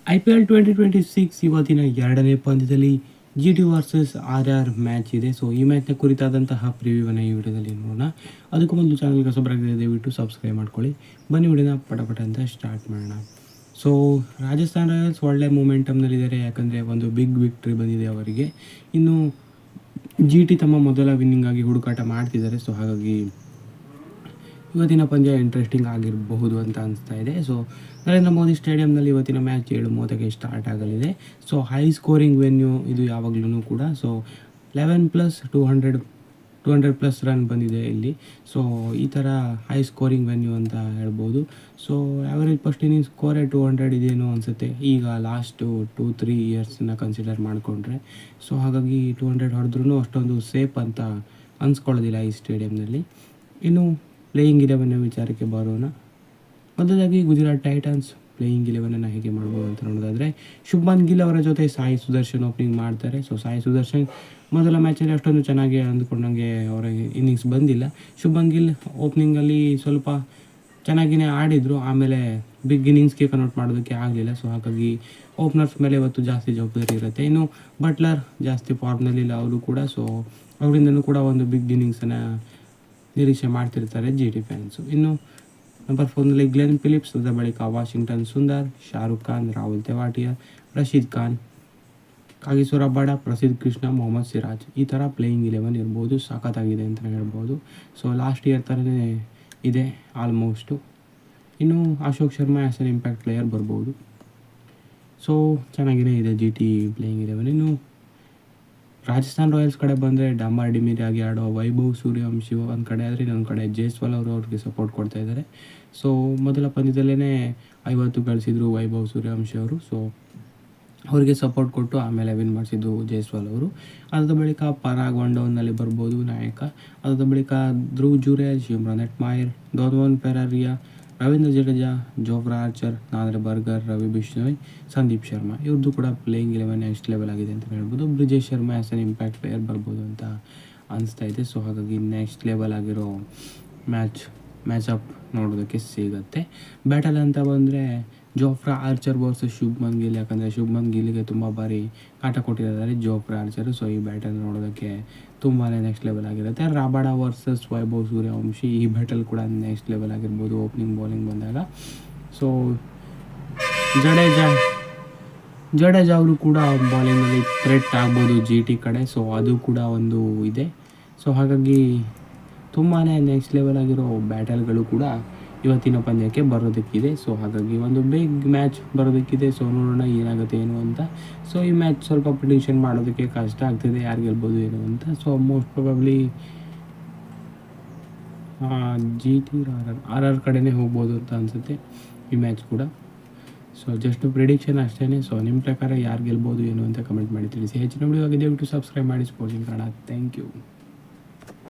IPL 2026 ಇವತ್ತಿನ ಎರಡನೇ ಪಂದ್ಯದಲ್ಲಿ GT ವರ್ಸಸ್ RR ಮ್ಯಾಚ್ ಇದೆ. ಸೊ ಈ ಮ್ಯಾಚ್ನ ಕುರಿತಾದಂತಹ ಪ್ರಿವ್ಯೂವನ್ನು ಈ ವಿಡಿಯೋದಲ್ಲಿ ನೋಡೋಣ. ಅದಕ್ಕೂ ಮೊದಲು ಚಾನಲ್ಗೆ ಹೊಸಬರಾಗಿದೆ ದಯವಿಟ್ಟು ಸಬ್ಸ್ಕ್ರೈಬ್ ಮಾಡ್ಕೊಳ್ಳಿ. ಬನ್ನಿ ವಿಡಿಯೋನ ಪಟ ಅಂತ ಸ್ಟಾರ್ಟ್ ಮಾಡೋಣ. ಸೊ ರಾಜಸ್ಥಾನ್ ರಾಯಲ್ಸ್ ಒಳ್ಳೆ ಮೂಮೆಂಟಮ್ನಲ್ಲಿದ್ದಾರೆ, ಯಾಕಂದರೆ ಒಂದು ಬಿಗ್ ವಿಕ್ಟ್ರಿ ಬಂದಿದೆ ಅವರಿಗೆ. ಇನ್ನು GT ತಮ್ಮ ಮೊದಲ ವಿನ್ನಿಂಗಾಗಿ ಹುಡುಕಾಟ ಮಾಡ್ತಿದ್ದಾರೆ. ಸೊ ಹಾಗಾಗಿ ಇವತ್ತಿನ ಪಂದ್ಯ ಇಂಟ್ರೆಸ್ಟಿಂಗ್ ಆಗಿರಬಹುದು ಅಂತ ಅನಿಸ್ತಾ ಇದೆ. ಸೊ ನರೇಂದ್ರ ಮೋದಿ ಸ್ಟೇಡಿಯಂನಲ್ಲಿ ಇವತ್ತಿನ ಮ್ಯಾಚ್ 7:30ಕ್ಕೆ ಸ್ಟಾರ್ಟ್ ಆಗಲಿದೆ. ಸೊ ಹೈ ಸ್ಕೋರಿಂಗ್ ವೆನ್ಯೂ ಇದು ಯಾವಾಗಲೂ ಕೂಡ. ಸೊ 11+200 ರನ್ ಬಂದಿದೆ ಇಲ್ಲಿ. ಸೊ ಈ ಥರ ಹೈ ಸ್ಕೋರಿಂಗ್ ವೆನ್ಯೂ ಅಂತ ಹೇಳ್ಬೋದು. ಸೊ ಆ್ಯಾವರೇಜ್ ಫಸ್ಟ್ ಇನ್ನಿಂಗ್ಸ್ ಸ್ಕೋರೇ 200 ಇದೇನೋ ಅನಿಸುತ್ತೆ ಈಗ ಲಾಸ್ಟು 2-3 ಇಯರ್ಸನ್ನ ಕನ್ಸಿಡರ್ ಮಾಡಿಕೊಂಡ್ರೆ. ಸೊ ಹಾಗಾಗಿ 200 ಹೊಡೆದ್ರೂ ಅಷ್ಟೊಂದು ಸೇಫ್ ಅಂತ ಅನ್ಸ್ಕೊಳ್ಳೋದಿಲ್ಲ ಈ ಸ್ಟೇಡಿಯಂನಲ್ಲಿ. ಇನ್ನು ಪ್ಲೇಯಿಂಗ್ 11 ವಿಚಾರಕ್ಕೆ ಬರೋಣ. ಮೊದಲಾಗಿ ಗುಜರಾತ್ ಟೈಟನ್ಸ್ ಪ್ಲೇಯಿಂಗ್ 11 ಹೇಗೆ ಮಾಡ್ಬೋದು ಅಂತ ನೋಡೋದಾದರೆ, ಶುಭ್ಮನ್ ಗಿಲ್ ಅವರ ಜೊತೆ ಸಾಯಿ ಸುದರ್ಶನ್ ಓಪನಿಂಗ್ ಮಾಡ್ತಾರೆ. ಸೊ ಸಾಯಿ ಸುದರ್ಶನ್ ಮೊದಲ ಮ್ಯಾಚಲ್ಲಿ ಅಷ್ಟೊಂದು ಚೆನ್ನಾಗಿ ಅಂದುಕೊಂಡಂಗೆ ಅವರ ಇನ್ನಿಂಗ್ಸ್ ಬಂದಿಲ್ಲ. ಶುಭ್ಮನ್ ಗಿಲ್ ಓಪನಿಂಗಲ್ಲಿ ಸ್ವಲ್ಪ ಚೆನ್ನಾಗಿಯೇ ಆಡಿದರು, ಆಮೇಲೆ ಬಿಗ್ ಇನ್ನಿಂಗ್ಸ್ಗೆ ಕನ್ವರ್ಟ್ ಮಾಡೋದಕ್ಕೆ ಆಗಲಿಲ್ಲ. ಸೊ ಹಾಗಾಗಿ ಓಪನರ್ಸ್ ಮೇಲೆ ಇವತ್ತು ಜಾಸ್ತಿ ಜವಾಬ್ದಾರಿ ಇರುತ್ತೆ. ಇನ್ನು ಬಟ್ಲರ್ ಜಾಸ್ತಿ ಫಾರ್ಮ್ನಲ್ಲಿಲ್ಲ ಅವರು ಕೂಡ. ಸೊ ಅವರಿಂದನೂ ಕೂಡ ಒಂದು ಬಿಗ್ ಇನ್ನಿಂಗ್ಸನ್ನು ನಿರೀಕ್ಷೆ ಮಾಡ್ತಿರ್ತಾರೆ GT ಫ್ಯಾನ್ಸು. ಇನ್ನು ನಂಬರ್ 4ನಲ್ಲಿ ಗ್ಲೆನ್ ಫಿಲಿಪ್ಸ್, ಅದರ ಬಳಿಕ ವಾಷಿಂಗ್ಟನ್ ಸುಂದರ್, ಶಾರುಖ್ ಖಾನ್, ರಾಹುಲ್ ತೆವಾಟಿಯಾ, ರಶೀದ್ ಖಾನ್, ಕಾಗಿಸೋ ರಬಾಡ, ಪ್ರಸಿದ್ಧ ಕೃಷ್ಣ, ಮೊಹಮ್ಮದ್ ಸಿರಾಜ್. ಈ ಥರ ಪ್ಲೇಯಿಂಗ್ 11 ಇರ್ಬೋದು. ಸಖತ್ತಾಗಿದೆ ಅಂತ ಹೇಳ್ಬೋದು. ಸೊ ಲಾಸ್ಟ್ ಇಯರ್ ಥರನೇ ಇದೆ ಆಲ್ಮೋಸ್ಟು. ಇನ್ನು Ashok Sharma as an impact player ಬರ್ಬೋದು. ಸೊ ಚೆನ್ನಾಗಿಯೇ ಇದೆ GT ಪ್ಲೇಯಿಂಗ್ 11. ಇನ್ನು ರಾಜಸ್ಥಾನ್ ರಾಯಲ್ಸ್ ಕಡೆ ಬಂದರೆ ಡಾಂಬರ್ ಡಿಮಿರಿ ಆಗಿ ಆಡೋ ವೈಭವ್ ಸೂರ್ಯವಂಶಿ ಒಂದು ಕಡೆ ಆದರೆ, ಇನ್ನೊಂದು ಕಡೆ ಜೈಸ್ವಾಲ್ ಅವರು ಅವ್ರಿಗೆ ಸಪೋರ್ಟ್ ಕೊಡ್ತಾ ಇದ್ದಾರೆ. ಸೊ ಮೊದಲ ಪಂದ್ಯದಲ್ಲೇ 50 ಗಳಿಸಿದ್ರು ವೈಭವ್ ಸೂರ್ಯವಂಶಿ ಅವರು. ಸೊ ಅವರಿಗೆ ಸಪೋರ್ಟ್ ಕೊಟ್ಟು ಆಮೇಲೆ ವಿನ್ ಮಾಡಿಸಿದ್ದು ಜೈಸ್ವಾಲ್ ಅವರು. ಅದಾದ ಬಳಿಕ ಪರಾಗ್ ಒನ್ ಬರ್ಬೋದು ನಾಯಕ. ಅದಾದ ಬಳಿಕ Dhruv Jurel, Shimron Hetmyer, Donovan Ferreira, Ravindra Jadeja, Jofra Archer, Nandre Burger, Ravi Bishnoi, Sandeep Sharma. ಇವ್ರದ್ದು ಕೂಡ ಪ್ಲೇಯಿಂಗ್ 11 ನೆಕ್ಸ್ಟ್ ಲೆವೆಲ್ ಆಗಿದೆ ಅಂತ ಹೇಳ್ಬೋದು. Brijesh Sharma as an impact player ಬರ್ಬೋದು ಅಂತ ಅನಿಸ್ತಾ ಇದೆ. ಸೊ ಹಾಗಾಗಿ ನೆಕ್ಸ್ಟ್ ಲೆವೆಲ್ ಆಗಿರೋ ಮ್ಯಾಚಪ್ ನೋಡೋದಕ್ಕೆ ಸಿಗುತ್ತೆ. ಬ್ಯಾಟಲ್ ಅಂತ ಬಂದರೆ Jofra archer versus Shubman Gill, ಯಾಕಂದರೆ ಶುಭ್ಮನ್ ಗಿಲ್ಗೆ ತುಂಬ ಬಾರಿ ಕಾಟ ಕೊಟ್ಟಿದ್ದಾರೆ ಜೋಫ್ರಾ ಆರ್ಚರು. ಸೊ ಈ ಬ್ಯಾಟಲ್ ನೋಡೋದಕ್ಕೆ ತುಂಬಾ ನೆಕ್ಸ್ಟ್ ಲೆವೆಲ್ ಆಗಿರುತ್ತೆ. ರಾಬಾಡ ವರ್ಸಸ್ ವೈಭವ್ ಸೂರ್ಯವಂಶಿ, ಈ ಬ್ಯಾಟಲ್ ಕೂಡ ನೆಕ್ಸ್ಟ್ ಲೆವೆಲ್ ಆಗಿರ್ಬೋದು ಓಪನಿಂಗ್ ಬೌಲಿಂಗ್ ಬಂದಾಗ. ಸೊ ಜಡೇಜಾ ಅವರು ಕೂಡ ಬೌಲಿಂಗಲ್ಲಿ ಥ್ರೆಟ್ ಆಗ್ಬೋದು GT ಕಡೆ. ಸೊ ಅದು ಕೂಡ ಒಂದು ಇದೆ. ಸೊ ಹಾಗಾಗಿ ತುಂಬಾ ನೆಕ್ಸ್ಟ್ ಲೆವೆಲ್ ಆಗಿರೋ ಬ್ಯಾಟಲ್ಗಳು ಕೂಡ ಇವತ್ತಿನ ಪಂದ್ಯಕ್ಕೆ ಬರೋದಕ್ಕಿದೆ. ಸೊ ಹಾಗಾಗಿ ಒಂದು ಬಿಗ್ ಮ್ಯಾಚ್ ಬರೋದಕ್ಕಿದೆ. ಸೊ ನೋಡೋಣ ಏನಾಗುತ್ತೆ ಏನು ಅಂತ. ಸೊ ಈ ಮ್ಯಾಚ್ ಸ್ವಲ್ಪ ಪ್ರಿಡಿಕ್ಷನ್ ಮಾಡೋದಕ್ಕೆ ಕಷ್ಟ ಆಗ್ತಿದೆ, ಯಾರು ಗೆಲ್ಬೋದು ಏನು ಅಂತ. So most probably GT RR ಕಡೆನೇ ಹೋಗ್ಬೋದು ಅಂತ ಅನಿಸುತ್ತೆ ಈ ಮ್ಯಾಚ್ ಕೂಡ. ಸೊ ಜಸ್ಟ್ ಪ್ರಿಡಿಕ್ಷನ್ ಅಷ್ಟೇ. ಸೊ ನಿಮ್ಮ ಪ್ರಕಾರ ಯಾರು ಗೆಲ್ಬೋದು ಏನು ಅಂತ ಕಮೆಂಟ್ ಮಾಡಿ ತಿಳಿಸಿ. ಹೆಚ್ಚಿನ ವಿಡಿಯೋ ಆಗಿದೆ ದಯವಿಟ್ಟು ಸಬ್ಸ್ಕ್ರೈಬ್ ಮಾಡಿ ಸ್ಪೋರ್ಟ್ಸ್ ಕನ್ನಡ. Thank you.